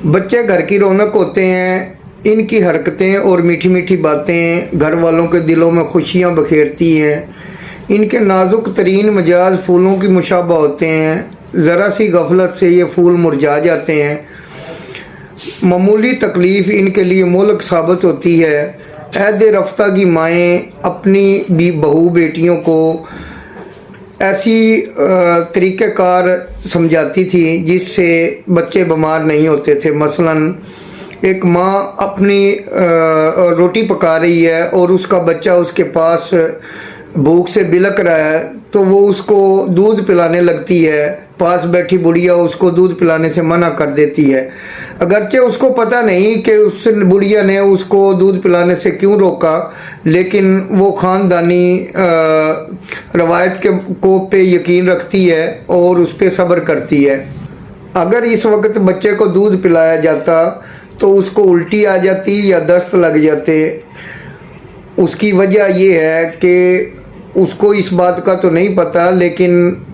बच्चे घर की रौनक होते हैं। इनकी हरकतें और मीठी मीठी बातें घर वालों के दिलों में खुशियां बखेरती हैं। इनके नाजुक तरीन मिजाज फूलों की मुशाबा होते हैं। ज़रा सी गफलत से ये फूल मुरझा जाते हैं। मामूली तकलीफ़ इनके लिए मुल्क साबित होती है। ऐद रफ्ता की माएँ अपनी भी बहू बेटियों को ऐसी तरीक़ेकार समझाती थी जिससे बच्चे बीमार नहीं होते थे। मसलन एक माँ अपनी रोटी पका रही है और उसका बच्चा उसके पास भूख से बिलक रहा है तो वो उसको दूध पिलाने लगती है। पास बैठी बुढ़िया उसको दूध पिलाने से मना कर देती है, अगरचे उसको पता नहीं कि उस बुढ़िया ने उसको दूध पिलाने से क्यों रोका, लेकिन वो ख़ानदानी रवायत के को पे यकीन रखती है और उस पर सब्र करती है। अगर इस वक्त बच्चे को दूध पिलाया जाता तो उसको उल्टी आ जाती या दस्त लग जाते। उसकी वजह ये है कि उसको इस बात का तो नहीं पता, लेकिन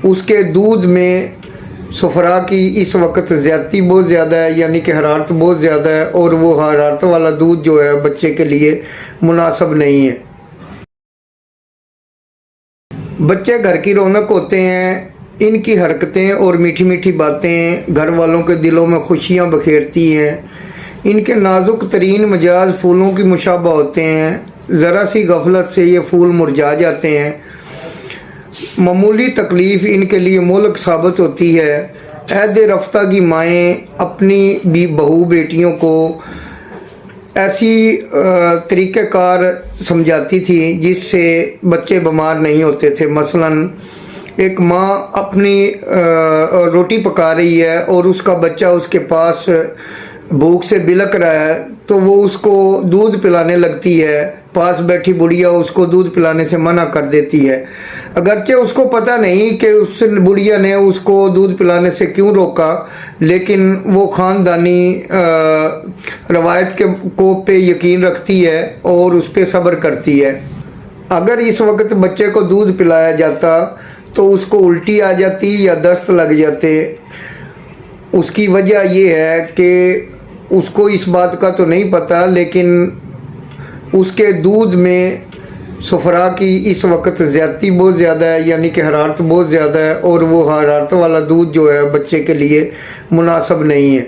उसके दूध में सफ़रा की इस वक्त ज़्यादती बहुत ज़्यादा है, यानी कि हरारत बहुत ज़्यादा है, और वो हरारत वाला दूध जो है बच्चे के लिए मुनासिब नहीं है। बच्चे घर की रौनक होते हैं। इनकी हरकतें और मीठी मीठी बातें घर वालों के दिलों में खुशियां बखेरती हैं। इनके नाजुक तरीन मिजाज फूलों की मुशाबा होते हैं। ज़रा सी गफलत से ये फूल मुरझा जाते हैं। मामूली तकलीफ़ इनके लिए मुल्क साबित होती है। ऐद रफ्ता की माएँ अपनी भी बहू बेटियों को ऐसी तरीक़ेकार समझाती थी जिससे बच्चे बीमार नहीं होते थे। मसलन एक माँ अपनी रोटी पका रही है और उसका बच्चा उसके पास भूख से बिलक रहा है तो वो उसको दूध पिलाने लगती है। पास बैठी बुढ़िया उसको दूध पिलाने से मना कर देती है, अगरचे उसको पता नहीं कि उस बुढ़िया ने उसको दूध पिलाने से क्यों रोका, लेकिन वो ख़ानदानी रवायत के को पे यकीन रखती है और उस पर सब्र करती है। अगर इस वक्त बच्चे को दूध पिलाया जाता तो उसको उल्टी आ जाती या दस्त लग जाते। उसकी वजह ये है कि उसको इस बात का तो नहीं पता, लेकिन उसके दूध में सफ़रा की इस वक्त ज़्यादती बहुत ज़्यादा है, यानी कि हरारत बहुत ज़्यादा है, और वो हरारत वाला दूध जो है बच्चे के लिए मुनासिब नहीं है।